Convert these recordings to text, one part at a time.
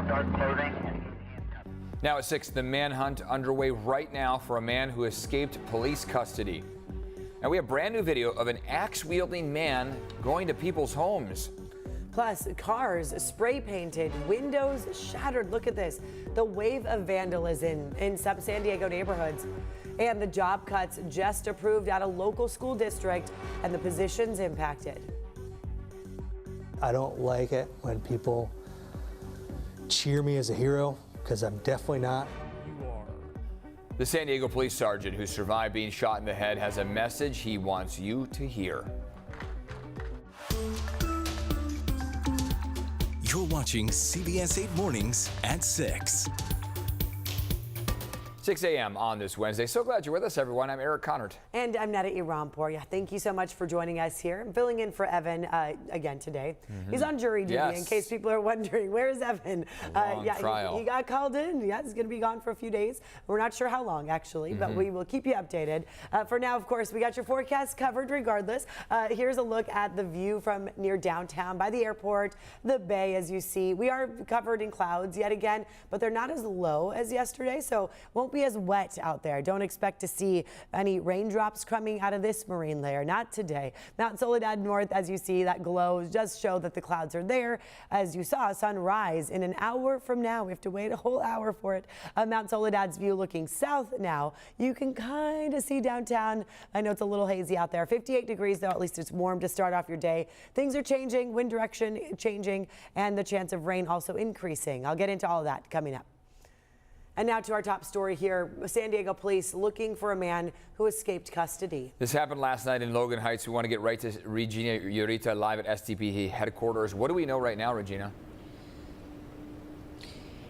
dark clothing. Now at 6, the manhunt underway right now for a man who escaped police custody. Now we have brand new video of an axe-wielding man going to people's homes. Plus, cars spray painted, windows shattered. Look at this. The wave of vandalism in some San Diego neighborhoods. And the job cuts just approved at a local school district and the positions impacted. I don't like it when people cheer me as a hero, because I'm definitely not. The San Diego police sergeant who survived being shot in the head has a message he wants you to hear. You're watching CBS 8 Mornings at 6. 6 a.m. on this Wednesday. So glad you're with us, everyone. I'm Eric Connard. And I'm Netta Irampour. Yeah, thank you so much for joining us here. I'm filling in for Evan again today. He's on jury duty, in case people are wondering, where is Evan? Trial. He got called in. Yeah, he's going to be gone for a few days. We're not sure how long, actually, but we will keep you updated. For now, of course, we got your forecast covered regardless. Here's a look at the view from near downtown by the airport, the bay, as you see. We are covered in clouds yet again, but they're not as low as yesterday, so won't be as wet out there. Don't expect to see any raindrops coming out of this marine layer. Not today. Mount Soledad North, as you see, that glow does show that the clouds are there. As you saw, sunrise in an hour from now. We have to wait a whole hour for it. Mount Soledad's view looking south now. You can kind of see downtown. I know it's a little hazy out there. 58 degrees, though. At least it's warm to start off your day. Things are changing, wind direction changing, and the chance of rain also increasing. I'll get into all of that coming up. And now to our top story here. San Diego police looking for a man who escaped custody. This happened last night in Logan Heights. We want to get right to Regina Urita live at SDPD headquarters. What do we know right now, Regina?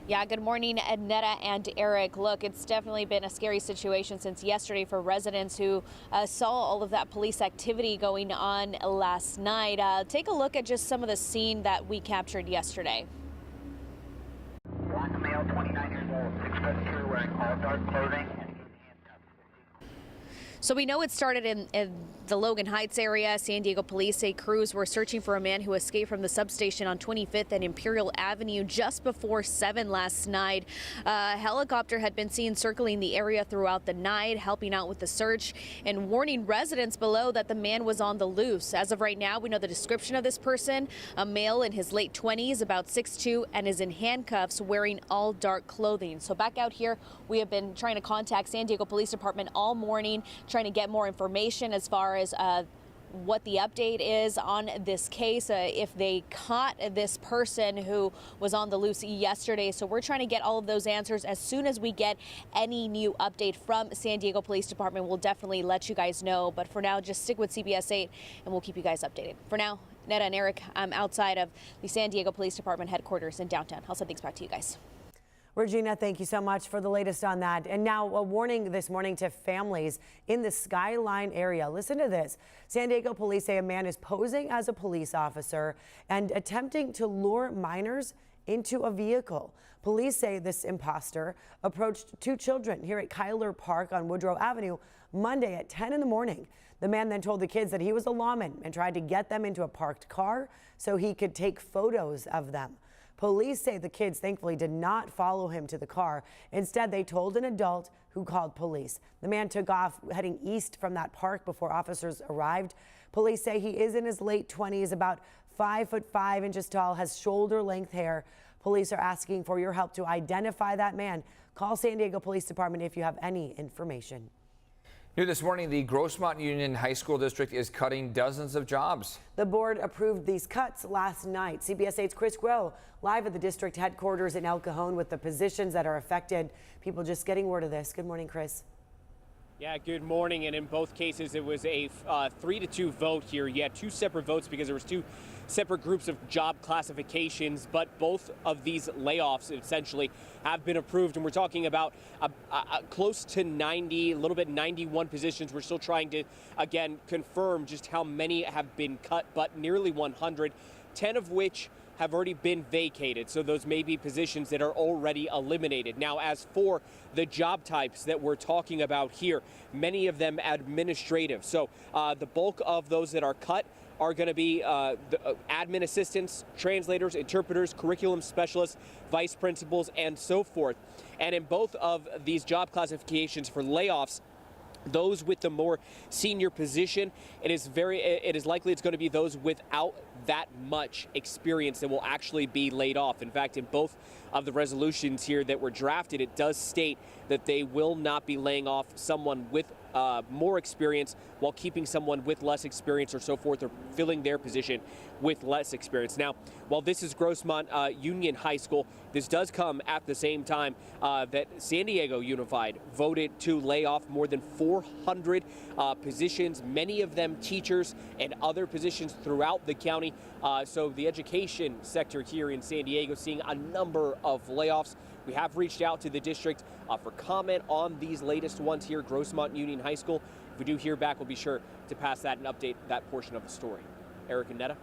Yeah, good morning, Netta and Eric. Look, it's definitely been a scary situation since yesterday for residents who saw all of that police activity going on last night. Take a look at just some of the scene that we captured yesterday. Black male, 29 years old, 6'2", wearing all dark clothing. So we know it started in the Logan Heights area. San Diego police say crews were searching for a man who escaped from the substation on 25th and Imperial Avenue just before 7 last night. A helicopter had been seen circling the area throughout the night, helping out with the search and warning residents below that the man was on the loose. As of right now, we know the description of this person, a male in his late 20s, about 6'2", and is in handcuffs, wearing all dark clothing. So back out here, we have been trying to contact San Diego Police Department all morning, trying to get more information as far as what the update is on this case, if they caught this person who was on the loose yesterday. So we're trying to get all of those answers. As soon as we get any new update from San Diego Police Department, we'll definitely let you guys know. But for now, just stick with CBS 8 and we'll keep you guys updated. For now, Netta and Eric, I'm outside of the San Diego Police Department headquarters in downtown. I'll send things back to you guys. Regina, thank you so much for the latest on that. And now a warning this morning to families in the Skyline area. Listen to this. San Diego police say a man is posing as a police officer and attempting to lure minors into a vehicle. Police say this imposter approached 2 children here at Kyler Park on Woodrow Avenue Monday at 10 in the morning. The man then told the kids that he was a lawman and tried to get them into a parked car so he could take photos of them. Police say the kids thankfully did not follow him to the car. Instead, they told an adult who called police. The man took off heading east from that park before officers arrived. Police say he is in his late 20s, about 5'5" tall, has shoulder-length hair. Police are asking for your help to identify that man. Call San Diego Police Department if you have any information. New this morning, the Grossmont Union High School District is cutting dozens of jobs. The board approved these cuts last night. CBS 8's Chris Groh live at the district headquarters in El Cajon with the positions that are affected. People just getting word of this. Good morning, Chris. Yeah, good morning. And in both cases, it was a 3-2 vote here. You had 2 separate votes because there was 2 separate groups of job classifications, but both of these layoffs essentially have been approved. And we're talking about close to 90, a little bit 91 positions. We're still trying to, again, confirm just how many have been cut, but nearly 100, 10 of which have already been vacated. So those may be positions that are already eliminated. Now, as for the job types that we're talking about here, many of them administrative. So the bulk of those that are cut are going to be admin assistants, translators, interpreters, curriculum specialists, vice principals, and so forth. And in both of these job classifications for layoffs, those with the more senior position, it is likely it's going to be those without that much experience that will actually be laid off. In fact, in both of the resolutions here that were drafted, it does state that they will not be laying off someone with more experience while keeping someone with less experience or so forth, or filling their position with less experience. Now, while this is Grossmont Union High School, this does come at the same time that San Diego Unified voted to lay off more than 400 positions, many of them teachers and other positions throughout the county. So the education sector here in San Diego seeing a number of layoffs. We have reached out to the district for comment on these latest ones here, Grossmont Union High School. If we do hear back, we'll be sure to pass that and update that portion of the story. Eric and Netta.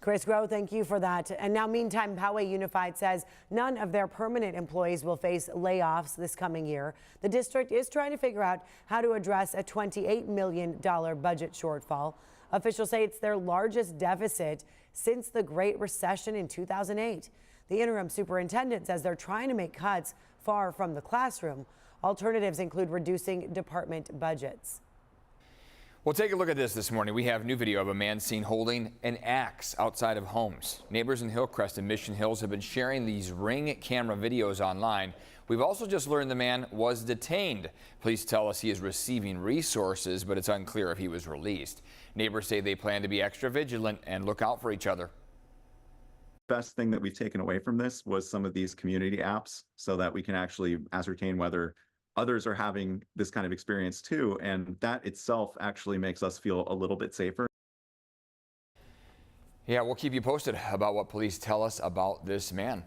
Chris Groh, thank you for that. And now, meantime, Poway Unified says none of their permanent employees will face layoffs this coming year. The district is trying to figure out how to address a $28 million budget shortfall. Officials say it's their largest deficit since the Great Recession in 2008. The interim superintendent says they're trying to make cuts far from the classroom. Alternatives include reducing department budgets. Well, take a look at this morning. We have new video of a man seen holding an axe outside of homes. Neighbors in Hillcrest and Mission Hills have been sharing these Ring camera videos online. We've also just learned the man was detained. Police tell us he is receiving resources, but it's unclear if he was released. Neighbors say they plan to be extra vigilant and look out for each other. Best thing that we've taken away from this was some of these community apps so that we can actually ascertain whether others are having this kind of experience too, and that itself actually makes us feel a little bit safer. Yeah, we'll keep you posted about what police tell us about this man.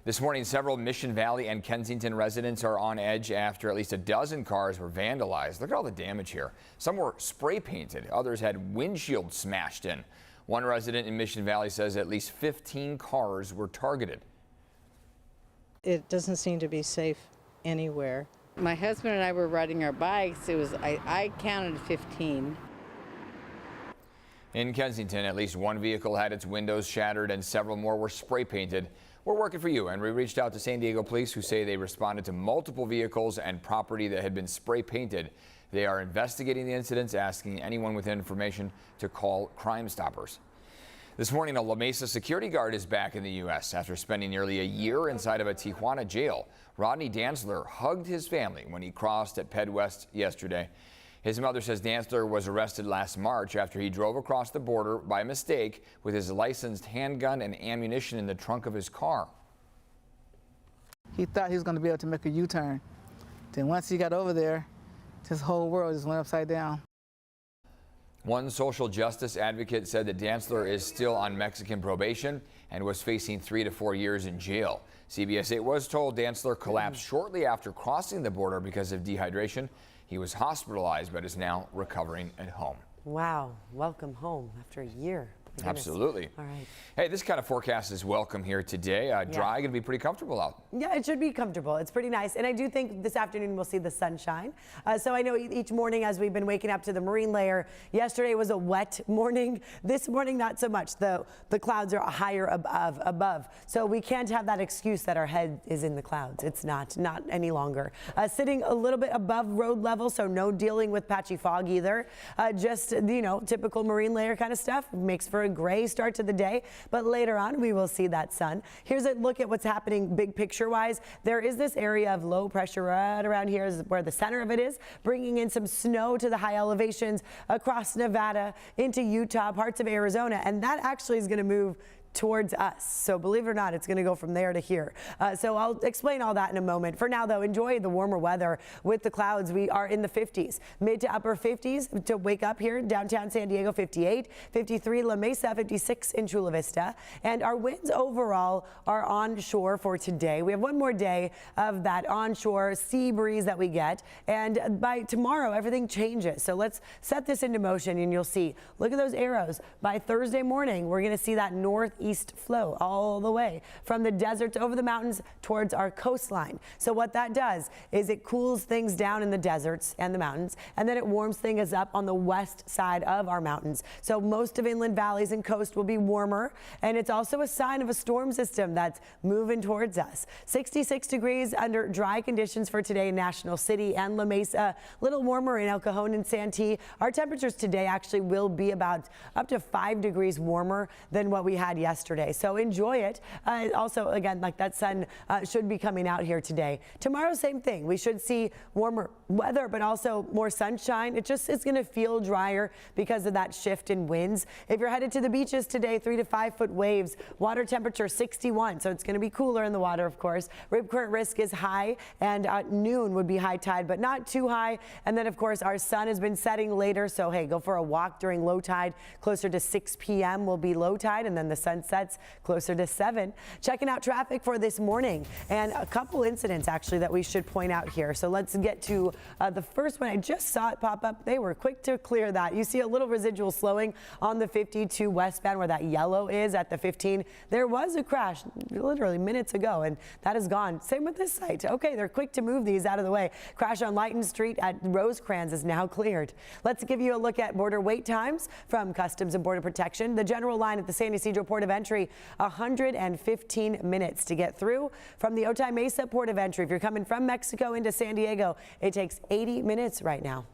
This morning, several Mission Valley and Kensington residents are on edge after at least a dozen cars were vandalized. Look at all the damage here. Some were spray painted, others had windshields smashed in. One resident in Mission Valley says at least 15 cars were targeted. It doesn't seem to be safe anywhere. My husband and I were riding our bikes. I counted 15. In Kensington, at least one vehicle had its windows shattered and several more were spray painted. We're working for you, and we reached out to San Diego police, who say they responded to multiple vehicles and property that had been spray painted. They are investigating the incidents, asking anyone with information to call Crime Stoppers. This morning, a La Mesa security guard is back in the U.S. after spending nearly a year inside of a Tijuana jail. Rodney Dantzler hugged his family when he crossed at Ped West yesterday. His mother says Dantzler was arrested last March after he drove across the border by mistake with his licensed handgun and ammunition in the trunk of his car. He thought he was going to be able to make a U-turn. Then once he got over there, his whole world just went upside down. One social justice advocate said that Dantzler is still on Mexican probation and was facing 3 to 4 years in jail. CBS 8 was told Dantzler collapsed shortly after crossing the border because of dehydration. He was hospitalized but is now recovering at home. Wow. Welcome home after a year. Absolutely. All right. Hey, this kind of forecast is welcome here today. Dry, going to be pretty comfortable out. Yeah, it should be comfortable. It's pretty nice. And I do think this afternoon we'll see the sunshine. So I know each morning as we've been waking up to the marine layer, yesterday was a wet morning. This morning, not so much. The clouds are higher above. So we can't have that excuse that our head is in the clouds. It's not any longer. Sitting a little bit above road level, so no dealing with patchy fog either. Just, typical marine layer kind of stuff. Makes for a gray start to the day, but later on we will see that sun. Here's a look at what's happening big picture wise. There is this area of low pressure right around here is where the center of it is, bringing in some snow to the high elevations across Nevada into Utah, parts of Arizona, and that actually is going to move towards us. So believe it or not, it's going to go from there to here. So I'll explain all that in a moment. For now, though, enjoy the warmer weather with the clouds. We are in the 50s, mid to upper 50s to wake up here. Downtown San Diego, 58, 53 La Mesa, 56 in Chula Vista. And our winds overall are onshore for today. We have one more day of that onshore sea breeze that we get. And by tomorrow, everything changes. So let's set this into motion and you'll see. Look at those arrows. By Thursday morning, we're going to see that northeast northeast flow all the way from the desert over the mountains towards our coastline. So what that does is it cools things down in the deserts and the mountains, and then it warms things up on the west side of our mountains. So most of inland valleys and coast will be warmer, and it's also a sign of a storm system that's moving towards us. 66 degrees under dry conditions for today in National City and La Mesa. A little warmer in El Cajon and Santee. Our temperatures today actually will be about up to 5 degrees warmer than what we had yesterday. So enjoy it. Also, again, like that sun should be coming out here today. Tomorrow, same thing. We should see warmer weather, but also more sunshine. It's going to feel drier because of that shift in winds. If you're headed to the beaches today, 3 to 5 foot waves, water temperature 61. So it's going to be cooler in the water, of course. Rip current risk is high, and at noon would be high tide, but not too high. And then, of course, our sun has been setting later. So, hey, go for a walk during low tide. Closer to 6 p.m. will be low tide, and then the sun sets closer to 7. Checking out traffic for this morning, and a couple incidents actually that we should point out here. So let's get to the first one. I just saw it pop up. They were quick to clear that. You see a little residual slowing on the 52 westbound where that yellow is at the 15. There was a crash literally minutes ago, and that is gone. Same with this site. Okay, they're quick to move these out of the way. Crash on Lighton Street at Rosecrans is now cleared. Let's give you a look at border wait times from Customs and Border Protection. The general line at the San Ysidro Port of Entry, 115 minutes to get through. From the Otay Mesa Port of Entry, if you're coming from Mexico into San Diego, it takes 80 minutes right now.